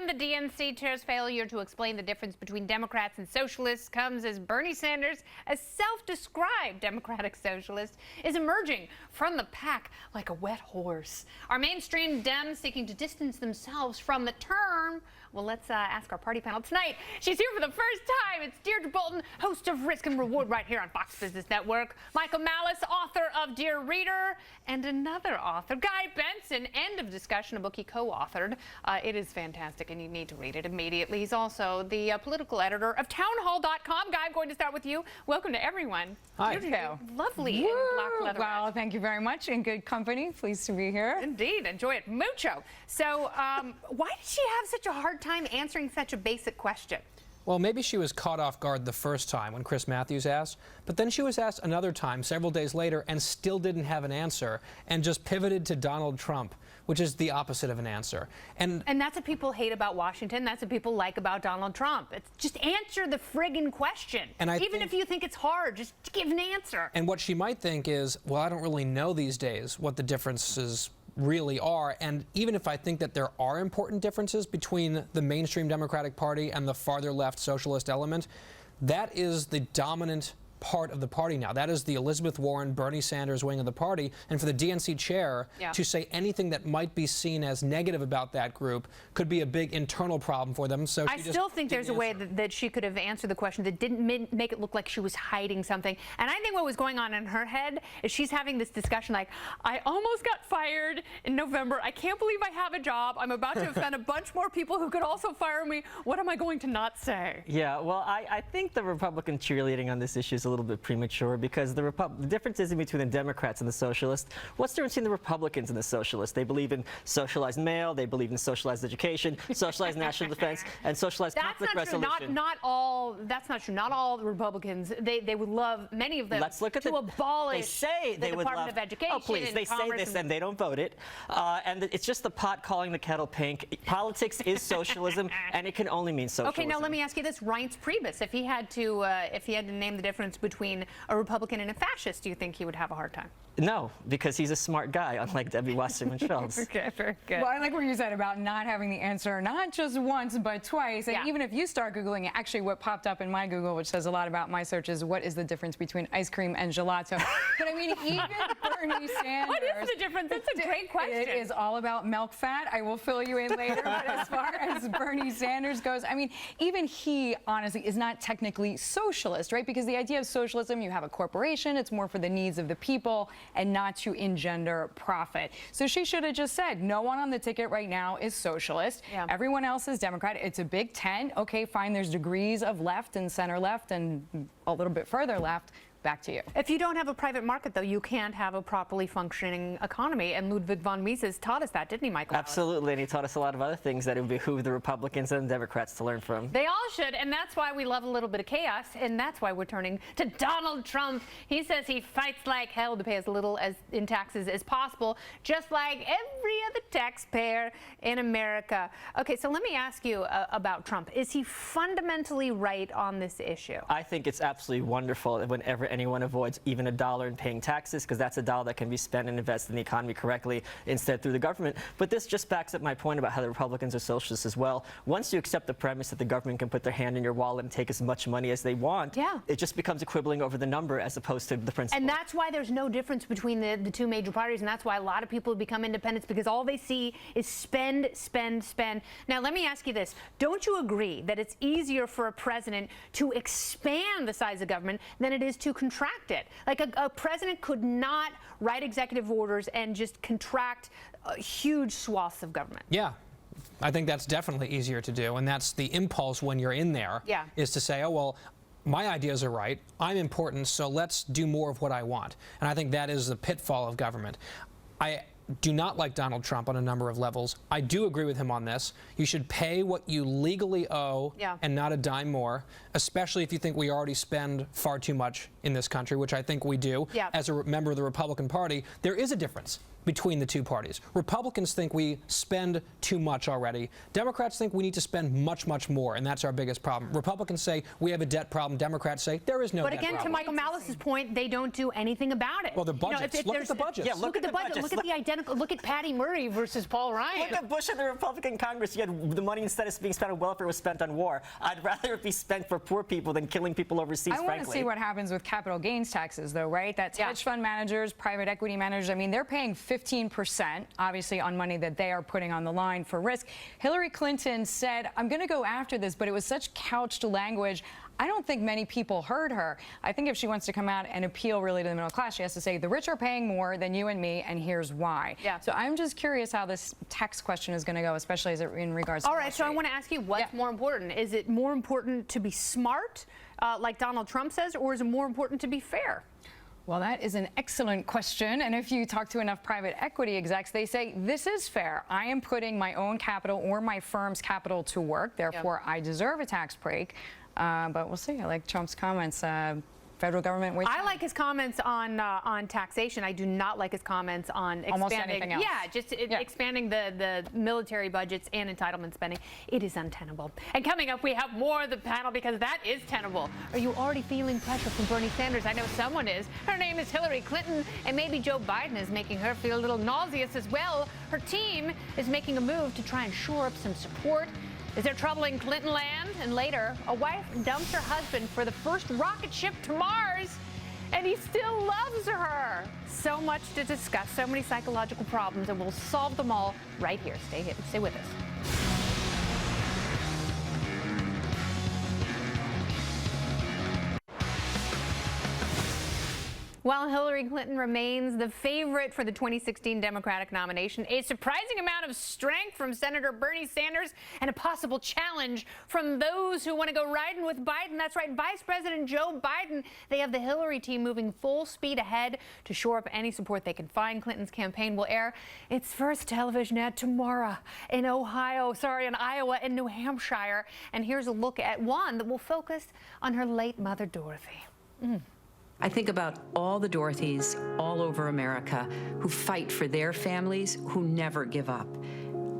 system. The DNC chair's failure to explain the difference between Democrats and socialists comes as Bernie Sanders, a self-described democratic socialist, is emerging from the pack like a wet horse. Our mainstream Dems seeking to distance themselves from the term. Well, let's ask our party panel tonight. She's here for the first time. It's Deirdre Bolton, host of Risk and Reward right here on Fox Business Network. Michael Malice, author of Dear Reader, and another author, Guy Benson, End of Discussion, a book he co-authored. It is fantastic, and you need to read it immediately. He's also the political editor of townhall.com. Guy, I'm going to start with you. Welcome to everyone. Hi. Deirdre, lovely in black leather. Well, thank you very much. In good company. Pleased to be here. Indeed. Enjoy it. Mucho. So why did she have such a hard time answering such a basic question? Well, maybe she was caught off guard the first time when Chris Matthews asked, but then she was asked another time several days later and still didn't have an answer and just pivoted to Donald Trump, which is the opposite of an answer. And that's what people hate about Washington. That's what people like about Donald Trump. It's just answer the friggin' question. And even if you think it's hard, just give an answer. And what she might think is, well, I don't really know these days what the differences really are, and even if I think that there are important differences between the mainstream Democratic Party and the farther left socialist element, that is the dominant part of the party now. That is the Elizabeth Warren, Bernie Sanders wing of the party, and for the DNC chair to say anything that might be seen as negative about that group could be a big internal problem for them. So I still think there's a way that she could have answered the question that didn't make it look like she was hiding something. And I think what was going on in her head is she's having this discussion like, I almost got fired in November. I can't believe I have a job. I'm about to offend a bunch more people who could also fire me. What am I going to not say? Yeah, well, I think the Republican cheerleading on this issue is a little bit premature because the difference isn't between the Democrats and the socialists. What's the difference between the Republicans and the socialists? They believe in socialized mail, they believe in socialized education, socialized national defense, and socialized conflict resolution. That's not true. Not all the Republicans. They would love, many of them, Let's look at to abolish they say the they would Department love, of Education. Oh, please, they say this and they don't vote it. And it's just the pot calling the kettle pink. Politics is socialism, and it can only mean socialism. Okay, now let me ask you this: Reince Priebus, if he had to name the difference between a Republican and a fascist, do you think he would have a hard time? No, because he's a smart guy, unlike Debbie Wasserman Schultz. Okay, very good. Well, I like what you said about not having the answer, not just once, but twice. And even if you start Googling it, actually what popped up in my Google, which says a lot about my search, is what is the difference between ice cream and gelato? But I mean, even Bernie Sanders. What is the difference? That's a great question. It is all about milk fat. I will fill you in later. But as far as Bernie Sanders goes, I mean, even he, honestly, is not technically socialist, right? Because the idea of socialism, you have a corporation, it's more for the needs of the people and not to engender profit. So she should have just said, no one on the ticket right now is socialist. Everyone else is Democrat. It's a big tent. Okay, fine, there's degrees of left and center left and a little bit further left. Back to you. If you don't have a private market, though, you can't have a properly functioning economy. And Ludwig von Mises taught us that, didn't he, Michael? Absolutely, and he taught us a lot of other things that it would behoove the Republicans and the Democrats to learn from. They all should, and that's why we love a little bit of chaos, and that's why we're turning to Donald Trump. He says he fights like hell to pay as little in taxes as possible, just like every other taxpayer in America. Okay, so let me ask you about Trump. Is he fundamentally right on this issue? I think it's absolutely wonderful that whenever anyone avoids even a dollar in paying taxes, because that's a dollar that can be spent and invested in the economy correctly instead through the government. But this just backs up my point about how the Republicans are socialists as well. Once you accept the premise that the government can put their hand in your wallet and take as much money as they want, it just becomes a quibbling over the number as opposed to the principle. And that's why there's no difference between the two major parties, and that's why a lot of people become independents, because all they see is spend, spend, spend. Now, let me ask you this. Don't you agree that it's easier for a president to expand the size of government than it is to contract it? Like a president could not write executive orders and just contract huge swaths of government. yeah, I think that's definitely easier to do, and that's the impulse when you're in there, is to say, oh, well, my ideas are right, I'm important, so let's do more of what I want. And I think that is the pitfall of government. I do not like Donald Trump on a number of levels. I do agree with him on this. You should pay what you legally owe and not a dime more, especially if you think we already spend far too much in this country, which I think we do. As a member of the Republican Party, there is a difference between the two parties. Republicans think we spend too much already. Democrats think we need to spend much, much more, and that's our biggest problem. Republicans say we have a debt problem. Democrats say there is no debt problem. But again, to Michael Malice's point, they don't do anything about it. Well, the budgets. Look at the budgets. Yeah, Look at the budget. Look at the identical. Look at Patty Murray versus Paul Ryan. Look at Bush and the Republican Congress. You had the money, instead of being spent on welfare, was spent on war. I'd rather it be spent for poor people than killing people overseas, I want to see what happens with capital gains taxes, though, right? That's hedge fund managers, private equity managers. I mean, they're paying 15%, obviously, on money that they are putting on the line for risk. Hillary Clinton said, I'm going to go after this, but it was such couched language. I don't think many people heard her. I think if she wants to come out and appeal really to the middle class, she has to say the rich are paying more than you and me, and here's why. Yeah. So I'm just curious how this tax question is going to go, especially as it in regards to All right, so I want to ask you, what's more important? Is it more important to be smart, like Donald Trump says, or is it more important to be fair? Well, that is an excellent question. And if you talk to enough private equity execs, they say, this is fair. I am putting my own capital or my firm's capital to work. Therefore, I deserve a tax break. But we'll see. I like Trump's comments. Federal government wastes I like his comments on taxation. I do not like his comments on expanding. Almost anything else. Yeah, just expanding the military budgets and entitlement spending. It is untenable. And coming up, we have more of the panel because that is tenable. Are you already feeling pressure from Bernie Sanders? I know someone is. Her name is Hillary Clinton, and maybe Joe Biden is making her feel a little nauseous as well. Her team is making a move to try and shore up some support. Is there trouble in Clinton land? And later, a wife dumps her husband for the first rocket ship to Mars, and he still loves her. So much to discuss, so many psychological problems, and we'll solve them all right here. Stay with us. While Hillary Clinton remains the favorite for the 2016 Democratic nomination, a surprising amount of strength from Senator Bernie Sanders and a possible challenge from those who want to go riding with Biden. That's right, Vice President Joe Biden. They have the Hillary team moving full speed ahead to shore up any support they can find. Clinton's campaign will air its first television ad tomorrow in Iowa and New Hampshire. And here's a look at one that will focus on her late mother, Dorothy. I think about all the Dorothys all over America who fight for their families, who never give up.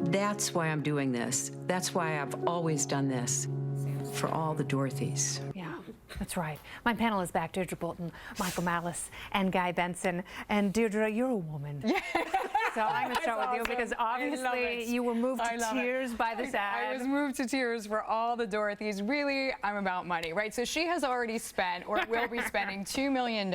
That's why I'm doing this. That's why I've always done this, for all the Dorothys. Yeah, that's right. My panel is back. Deirdre Bolton, Michael Malice, and Guy Benson. And Deirdre, you're a woman. So I'm going to start with you because obviously you were moved to tears by this ad. I was moved to tears for all the Dorothys. Really, I'm about money, right? So she has already spent, or will be spending, $2 million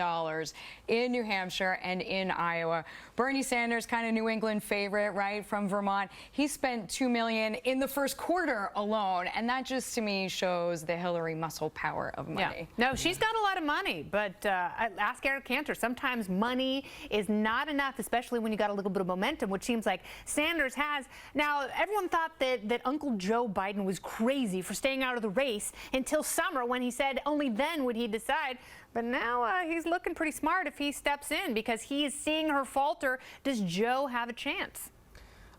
in New Hampshire and in Iowa. Bernie Sanders, kind of New England favorite, right, from Vermont. He spent $2 million in the first quarter alone, and that just to me shows the Hillary muscle power of money. Yeah. No, she's got a lot of money, but ask Eric Cantor. Sometimes money is not enough, especially when you got a little bit of momentum, which seems like Sanders has. Now, everyone thought that Uncle Joe Biden was crazy for staying out of the race until summer when he said only then would he decide. But now he's looking pretty smart if he steps in because he is seeing her falter. Does Joe have a chance?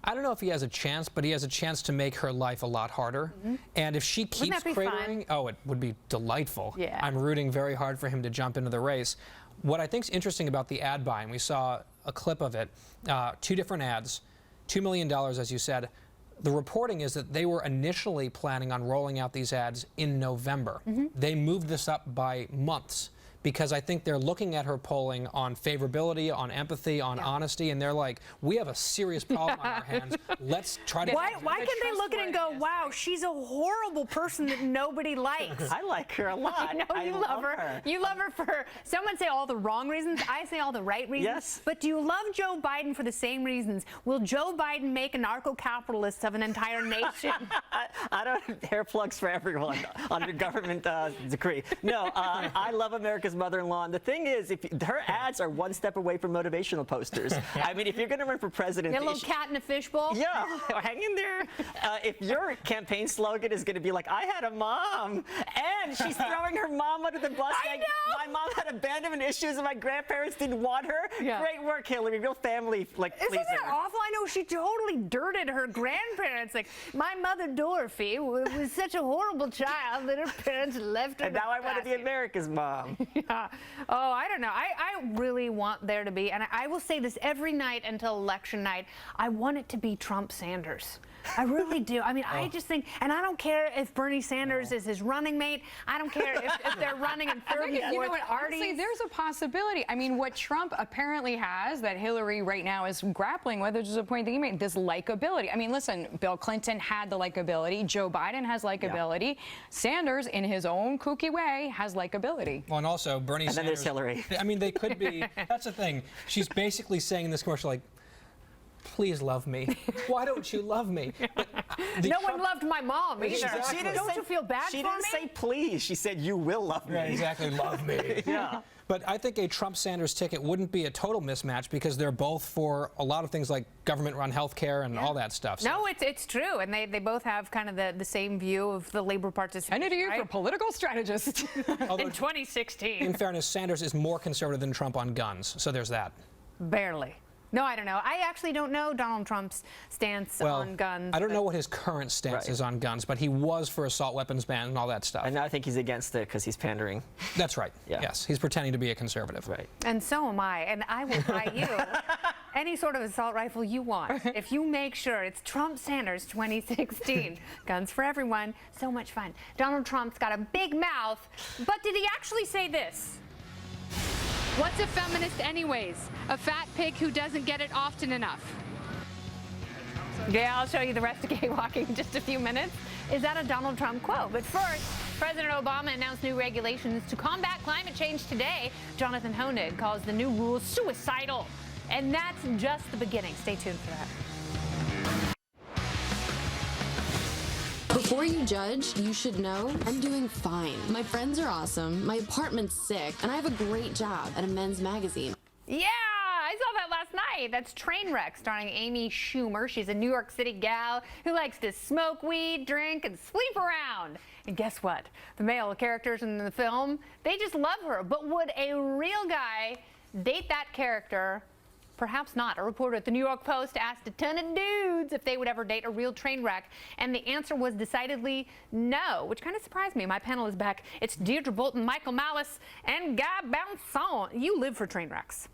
I don't know if he has a chance, but he has a chance to make her life a lot harder. And if she keeps cratering, oh, it would be delightful. Yeah. I'm rooting very hard for him to jump into the race. What I think is interesting about the ad buying, we saw a clip of it, 2 different ads, $2 million, as you said. The reporting is that they were initially planning on rolling out these ads in November. They moved this up by months because I think they're looking at her polling on favorability, on empathy, on honesty, and they're like, we have a serious problem on our hands. Let's try to... Why can they look at it and go, wow, she's a horrible person that nobody likes? I like her a lot. No, you love her. You love her for, someone say all the wrong reasons. I say all the right reasons. Yes. But do you love Joe Biden for the same reasons? Will Joe Biden make anarcho-capitalists of an entire nation? I don't hair plugs for everyone under government decree. No, I love America's mother-in-law. And the thing is, her ads are one step away from motivational posters. I mean, if you're going to run for president, a little cat in a fishbowl. Yeah, hang in there. If your campaign slogan is going to be like, "I had a mom," and she's throwing her mom under the bus, I like, know. my mom had abandonment issues and my grandparents didn't want her. Yeah. Great work, Hillary. Real family, like, Isn't pleaser. that awful? I know she totally dirted her grandparents. Like, my mother Dorothy was such a horrible child that her parents left her. And now I want to be America's mom. Yeah. Oh, I don't know. I really want there to be, and I will say this every night until election night, I want it to be Trump Sanders. I really do. I mean, I just think, and I don't care if Bernie Sanders is his running mate. I don't care if they're running in third and You know fourth what? parties. Honestly, there's a possibility. I mean, what Trump apparently has that Hillary right now is grappling with, which is a point that you made, this likability. I mean, listen, Bill Clinton had the likability. Joe Biden has likability. Yeah. Sanders, in his own kooky way, has likability. Well, and also Bernie Sanders. And then there's Hillary. I mean, they could be. That's the thing. She's basically saying in this commercial, like, please love me. Why don't you love me? No one loved my mom either. Exactly. Don't you feel bad for me? She didn't say please. She said you will love me. Right, exactly. Love me. Yeah. But I think a Trump-Sanders ticket wouldn't be a total mismatch because they're both for a lot of things like government-run health care and all that stuff. So. No, it's true, and they both have kind of the same view of the labor participation. An idiot right? for political strategist. In 2016. In fairness, Sanders is more conservative than Trump on guns, so there's that. Barely. No, I don't know. I actually don't know Donald Trump's stance on guns. I don't know what his current stance is on guns, but he was for assault weapons ban and all that stuff. And now I think he's against it because he's pandering. That's right. Yeah. Yes, he's pretending to be a conservative. Right. And so am I. And I will buy you any sort of assault rifle you want if you make sure it's Trump Sanders 2016. Guns for everyone. So much fun. Donald Trump's got a big mouth, but did he actually say this? What's a feminist anyways? A fat pig who doesn't get it often enough. Yeah, I'll show you the rest of gay walking in just a few minutes. Is that a Donald Trump quote? But first, President Obama announced new regulations to combat climate change today. Jonathan Hoenig calls the new rules suicidal. And that's just the beginning. Stay tuned for that. Before you judge, you should know I'm doing fine. My friends are awesome, my apartment's sick, and I have a great job at a men's magazine. Yeah, I saw that last night. That's Trainwreck, starring Amy Schumer. She's a New York City gal who likes to smoke weed, drink, and sleep around. And guess what? The male characters in the film, they just love her. But would a real guy date that character? Perhaps not. A reporter at the New York Post asked a ton of dudes if they would ever date a real train wreck, and the answer was decidedly no, which kind of surprised me. My panel is back. It's Deirdre Bolton, Michael Malice, and Guy Bounson. You live for train wrecks.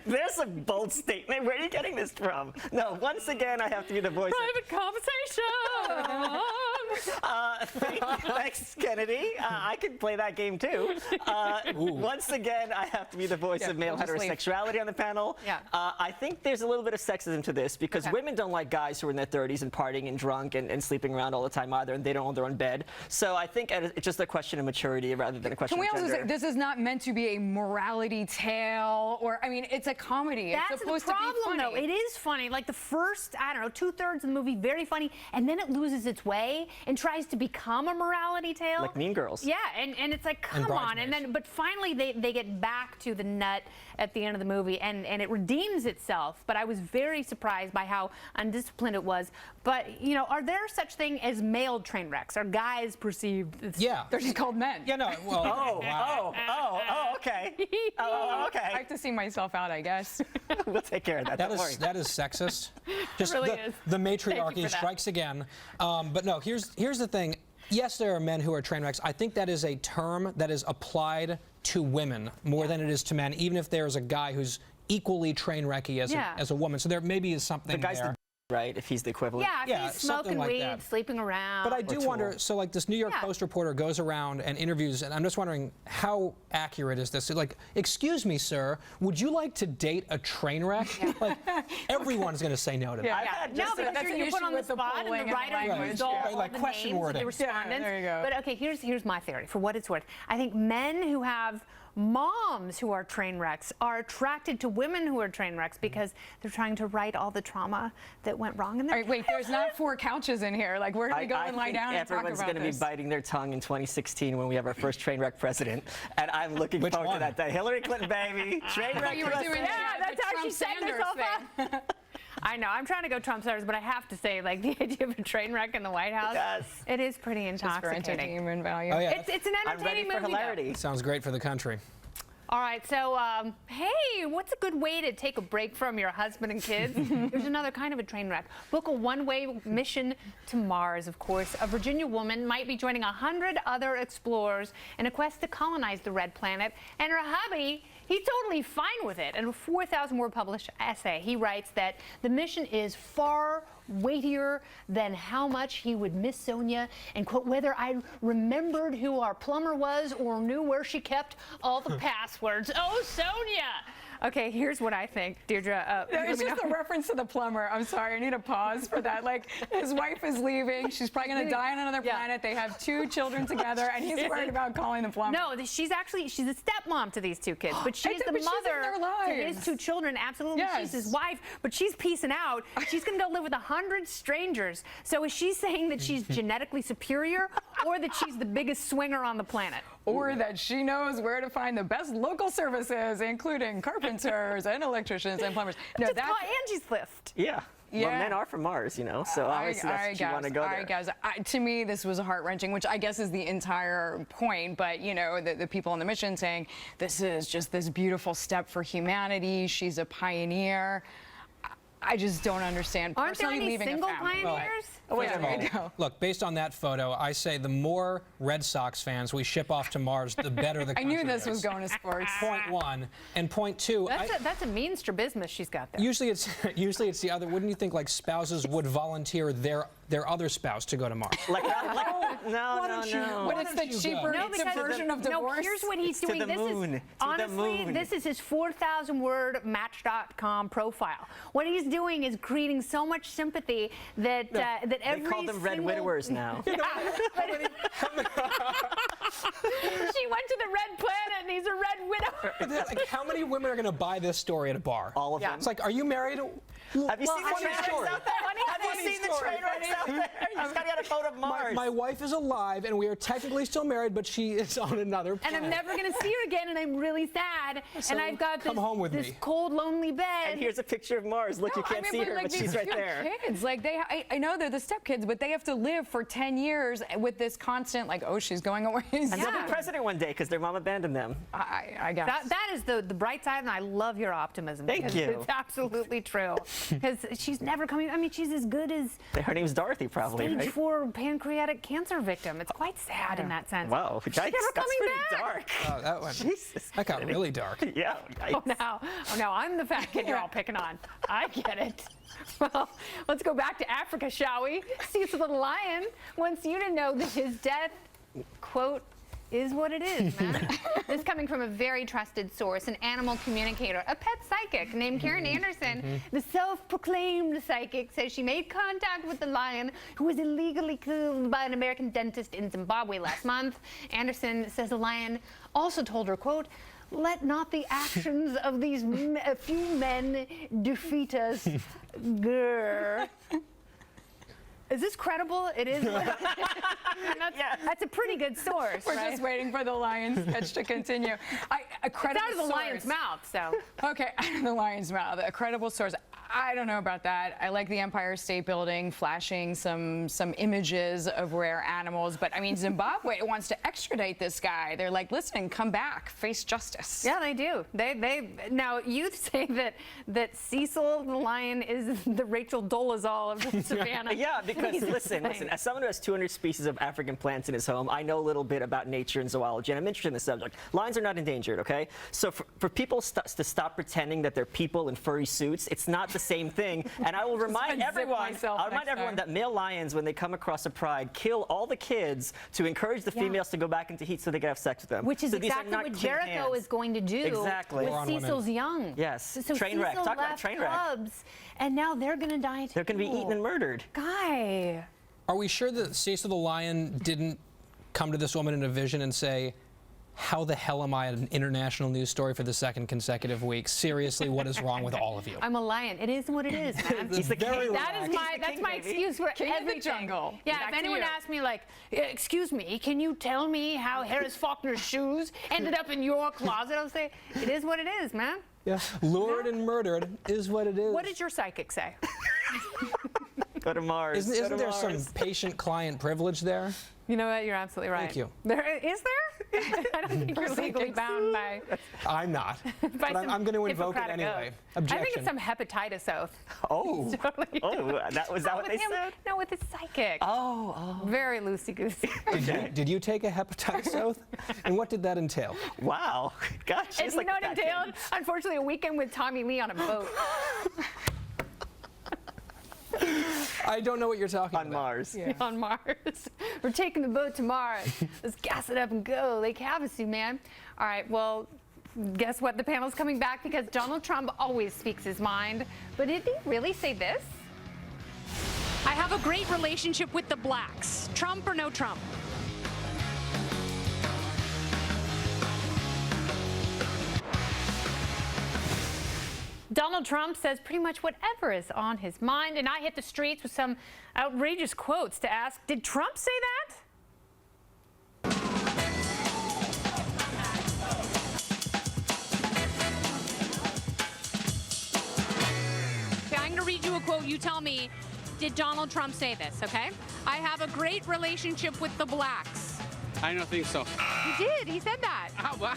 There's a bold statement. Where are you getting this from? No, once again, I have to be the voice. Private conversation. Thanks, Kennedy. I could play that game too. Once again, I have to be the voice of male heterosexuality on the panel. Yeah. I think there's a little bit of sexism to this because women don't like guys who are in their 30s and partying and drunk and sleeping around all the time either, and they don't own their own bed. So I think it's just a question of maturity rather than a question of gender. Can we also say this is not meant to be a morality tale? Or, I mean, it's a comedy. That's it's supposed the problem, to be funny. though. It is funny. Like the first, I don't know, 2/3 of the movie, very funny, and then it loses its way and tries to become a morality tale. Like Mean Girls. Yeah, and it's like, come on. And then, but finally they get back to the nut at the end of the movie, and it redeems itself. But I was very surprised by how undisciplined it was. But, you know, are there such thing as male train wrecks? Are guys perceived as... Yeah. They're just called men. Yeah, no, well... Okay. Okay. I have to see myself out, I guess. We'll take care of that. Don't worry. That is sexist. Just really is. The matriarchy for that. strikes again. But no, here's the thing. Yes, there are men who are train wrecks. I think that is a term that is applied to women more than it is to men, even if there's a guy who's equally train wrecky as a woman. So there maybe is something The guy's there. right, if he's the equivalent. Yeah, if he's smoking like weed, that. sleeping around. But I do wonder, so like this New York Post reporter goes around and interviews, and I'm just wondering, how accurate is this? Like, excuse me, sir, would you like to date a train wreck? Like, everyone's going to say no to that. No, because you're put on the spot, and the writer used all like the question names wording. of the respondents. Yeah, there you go. But okay, here's my theory, for what it's worth. I think men who have moms who are train wrecks are attracted to women who are train wrecks because they're trying to right all the trauma that went wrong in their All right, wait, there's not 4 couches in here. Like, where do we go and lie down and talk about this? Everyone's going to be biting their tongue in 2016 when we have our first train wreck president, and I'm looking forward to that day. Hillary Clinton, baby. Train wreck president. that's how she set herself up. I know. I'm trying to go Trump Sanders, but I have to say, like, the idea of a train wreck in the White House, it is pretty Just for intoxicating. entertainment value. Oh, yeah. It's an I'm ready entertaining for movie. hilarity. Sounds great for the country. All right, so, hey, what's a good way to take a break from your husband and kids? There's another kind of a train wreck. Book a one-way mission to Mars, of course. A Virginia woman might be joining 100 other explorers in a quest to colonize the red planet, and her hubby, he's totally fine with it. In a 4,000-word published essay, he writes that the mission is far weightier than how much he would miss Sonia, and quote, whether I remembered who our plumber was or knew where she kept all the passwords. Oh, Sonia! Okay, here's what I think, Deirdre. It's just a reference to the plumber. I'm sorry, I need a pause for that. Like, his wife is leaving. She's probably going to die on another planet. They have 2 children together, and he's worried about calling the plumber. No, she's a stepmom to these 2 kids, but she's the mother to his 2 children. Absolutely, she's his wife, but she's peacing out. She's going to go live with 100 strangers. So is she saying that she's genetically superior, or that she's the biggest swinger on the planet? Or that she knows where to find the best local services, including carpenters and electricians and plumbers. No, just call Angie's List. Yeah. Well, men are from Mars, you know, so obviously that's what you want to go there. Guys, to me, this was heart-wrenching, which I guess is the entire point. But, you know, the people on the mission saying this is just this beautiful step for humanity. She's a pioneer. I just don't understand. Aren't there Personally, any leaving single a family. pioneers? Look, based on that photo, I say the more Red Sox fans we ship off to Mars, the better the country I knew this is. was going to sports. Point 1. And point 2. That's a mean strabismus she's got there. Usually it's the other. Wouldn't you think like spouses would volunteer their other spouse to go to Mars? No. When it's the cheaper version of divorce. No, here's what he's doing. To the moon. Honestly, this is his 4,000-word Match.com profile. What he's doing is creating so much sympathy that that every They call them red widowers now. She went to the red planet and he's a red widower. Like, how many women are going to buy this story at a bar? All of them. It's like, are you married? Have you seen the train wrecks out there? Have you seen the train wrecks out there? You just got to get a photo of Mars. My wife is alive, and we are technically still married, but she is on another planet. And I'm never going to see her again, and I'm really sad. So and I've got this me. cold, lonely bed. And here's a picture of Mars. Look, you can't see her, but she's right there. Kids, like I know they're the stepkids, but they have to live for 10 years with this constant, like, oh, she's going away. And they'll be president one day because their mom abandoned them. I guess. That is the bright side, and I love your optimism. Thank you. It's absolutely true. Because she's never coming. I mean, she's as good as her name's Dorothy, probably. stage right? 4 pancreatic cancer victim. It's quite sad in that sense. Wow, She's yikes, never that's coming pretty back. dark. Oh, that one. Jesus. That got really dark. Yeah. Yikes. Oh, no, I'm the fat kid you're all picking on. I get it. Well, let's go back to Africa, shall we? Cecil the lion wants you to know that his death, quote, is what it is, man. This coming from a very trusted source, an animal communicator, a pet psychic named Karen Anderson. The self-proclaimed psychic says she made contact with the lion who was illegally killed by an American dentist in Zimbabwe last month. Anderson says the lion also told her, quote, let not the actions of these few men defeat us. Grr. Is this credible? It is. That's a pretty good source. We're just waiting for the lion's sketch to continue. A credible it's out of the source. lion's mouth, so. Okay, out of the lion's mouth. A credible source. I don't know about that. I like the Empire State Building flashing some images of rare animals, but I mean, Zimbabwe wants to extradite this guy. They're like, listen, come back, face justice. Yeah, they do. They now you say that Cecil the lion is the Rachel Dolezal of the savannah. Yeah, because listen, as someone who has 200 species of African plants in his home, I know a little bit about nature and zoology, and I'm interested in the subject. Lions are not endangered, okay? So for people to stop pretending that they're people in furry suits, it's not the same thing. And I will remind everyone, that male lions, when they come across a pride, kill all the kids to encourage the females to go back into heat so they can have sex with them. Which is exactly what Jericho is going to do with Cecil's young. Yes. So train wreck. Talk about train wreck. Cubs, and now they're going to die too. They're going to be eaten and murdered. Guy. Are we sure that Cecil the lion didn't come to this woman in a vision and say, how the hell am I at an international news story for the 2nd consecutive week? Seriously, what is wrong with all of you? I'm a lion. It is what it is, man. He's the king. That's my excuse for king everything. of the jungle. Yeah, if anyone asks me, like, excuse me, can you tell me how Harris Faulkner's shoes ended up in your closet? I'll say, it is what it is, man. Yeah. Lured and murdered is what it is. What did your psychic say? Go to Mars. Isn't there some patient-client privilege there? You know what? You're absolutely right. Thank you. Is there? I don't think you're legally bound by. I'm not. But I'm going to invoke it Hippocratic anyway. oath. Objection. I think it's some hepatitis oath. Oh. Totally. Oh, was that what they said? No, with his psychic. Oh. Very loosey-goosey. Did you take a hepatitis oath? And what did that entail? Wow. Gosh, It's like not a fat entailed, kid. unfortunately, a weekend with Tommy Lee on a boat. I don't know what you're talking On about. Mars. On Mars. We're taking the boat to Mars. Let's gas it up and go. Lake Havasu, man. All right, well, guess what? The panel's coming back because Donald Trump always speaks his mind. But did he really say this? I have a great relationship with the blacks. Trump or no Trump? Donald Trump says pretty much whatever is on his mind, and I hit the streets with some outrageous quotes to ask, did Trump say that? Okay, I'm going to read you a quote. You tell me, did Donald Trump say this, okay? I have a great relationship with the blacks. I don't think so. He did. He said that. Oh, wow.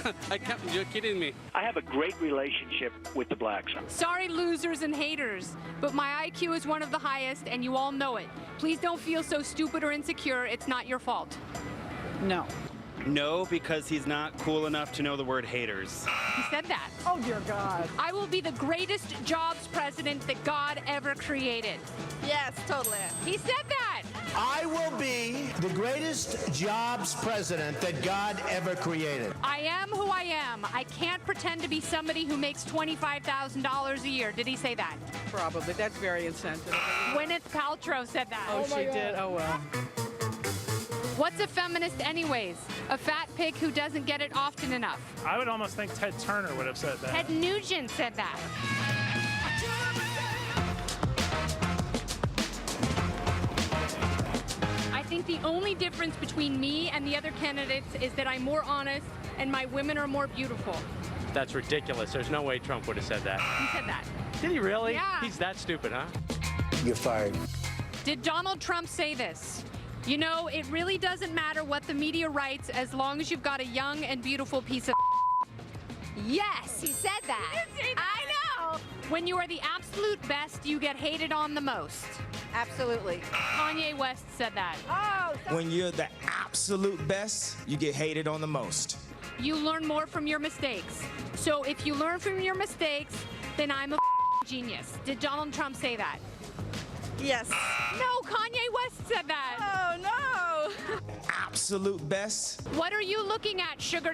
You're kidding me. I have a great relationship with the blacks. Sorry, losers and haters, but my IQ is one of the highest, and you all know it. Please don't feel so stupid or insecure. It's not your fault. No. No, because he's not cool enough to know the word haters. He said that. Oh, dear God. I will be the greatest jobs president that God ever created. Yes, totally. He said that. I will be the greatest jobs president that God ever created. I am who I am. I can't pretend to be somebody who makes $25,000 a year. Did he say that? Probably. That's very insensitive. Gwyneth Paltrow said that. Oh, she did? Oh, well. What's a feminist anyways? A fat pig who doesn't get it often enough. I would almost think Ted Turner would have said that. Ted Nugent said that. I think the only difference between me and the other candidates is that I'm more honest and my women are more beautiful. That's ridiculous. There's no way Trump would have said that. He said that. Did he really? Yeah. He's that stupid, huh? You're fired. Did Donald Trump say this? You know, it really doesn't matter what the media writes as long as you've got a young and beautiful piece of. Yes, he said that. I know. When you are the absolute best, you get hated on the most. Absolutely. Kanye West said that. Oh, When you're the absolute best, you get hated on the most. You learn more from your mistakes. So if you learn from your mistakes, then I'm a genius. Did Donald Trump say that? yes. No, Kanye West said that. Oh, no. Absolute best. What are you looking at, sugar?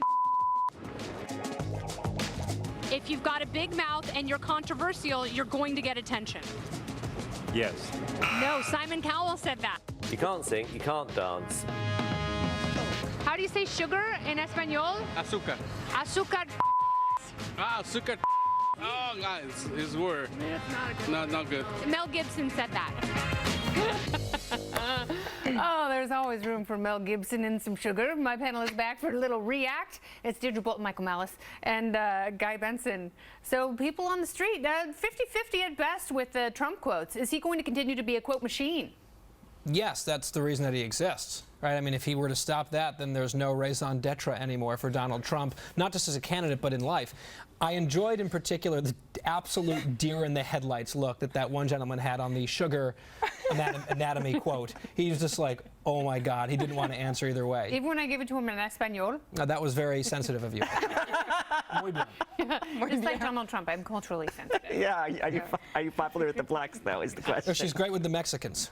If you've got a big mouth and you're controversial, you're going to get attention. Yes. No, Simon Cowell said that. You can't sing, you can't dance. How do you say sugar in Espanol? Azúcar. Azúcar. Azúcar. Oh, God, it's his word. Not good. Mel Gibson said that. Oh, there's always room for Mel Gibson and some sugar. My panel is back for a little react. It's Deirdre Bolton, Michael Malice, and Guy Benson. So people on the street, 50-50 at best with the Trump quotes. Is he going to continue to be a quote machine? Yes, that's the reason that he exists, right? I mean, if he were to stop that, then there's no raison d'etre anymore for Donald Trump, not just as a candidate, but in life. I enjoyed in particular the absolute deer in the headlights look that one gentleman had on the sugar anatomy quote. He was just like, oh my God, he didn't want to answer either way. Even when I gave it to him in Espanol? That was very sensitive of you. Muy bien. Just like Donald Trump, I'm culturally sensitive. Yeah, are you popular with the blacks, though, is the question. Oh, she's great with the Mexicans.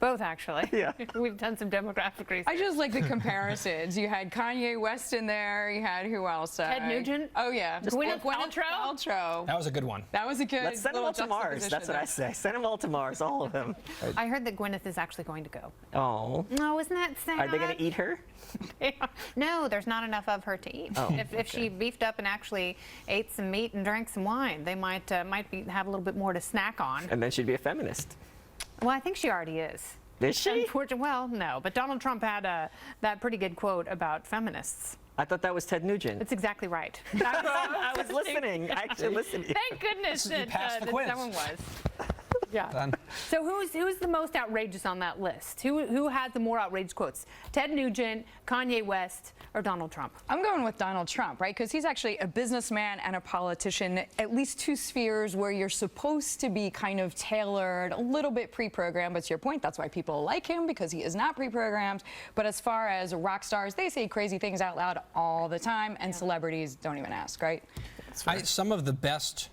Both, actually. Yeah. We've done some demographic research. I just like the comparisons. You had Kanye West in there. You had who else? Ted Nugent. Oh, yeah. Gwyneth Paltrow. That was a good one. That was a good Let's send them all to Mars. That's what I say. Send them all to Mars, all of them. I heard that Gwyneth is actually going to go. Oh. No, isn't that sad? Are they going to eat her? No, there's not enough of her to eat. Oh, if she beefed up and actually ate some meat and drank some wine, they might have a little bit more to snack on. And then she'd be a feminist. Well, I think she already is. Is she? Unfortunately, well, no, but Donald Trump had that pretty good quote about feminists. I thought that was Ted Nugent. That's exactly right. I was listening. I actually listened. Thank goodness that passed the quiz. someone was. Yeah. Done. So who's the most outrageous on that list? Who had the more outrageous quotes? Ted Nugent, Kanye West, or Donald Trump? I'm going with Donald Trump, right? Because he's actually a businessman and a politician, at least two spheres where you're supposed to be kind of tailored, a little bit pre-programmed. But to your point, that's why people like him, because he is not pre-programmed. But as far as rock stars, they say crazy things out loud all the time, and celebrities don't even ask, right? Some of the best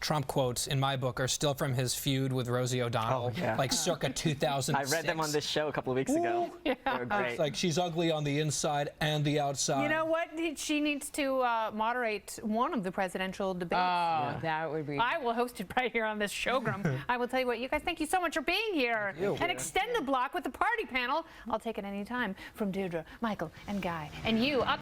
Trump quotes in my book are still from his feud with Rosie O'Donnell, like circa 2006. I read them on this show a couple of weeks ago. Yeah. They were great. It's like she's ugly on the inside and the outside. You know what? She needs to moderate one of the presidential debates. Oh, that would be. I will host it right here on this showroom. I will tell you what, you guys, thank you so much for being here. And extend the block with the party panel. I'll take it any time from Deirdre, Michael, and Guy. And you up.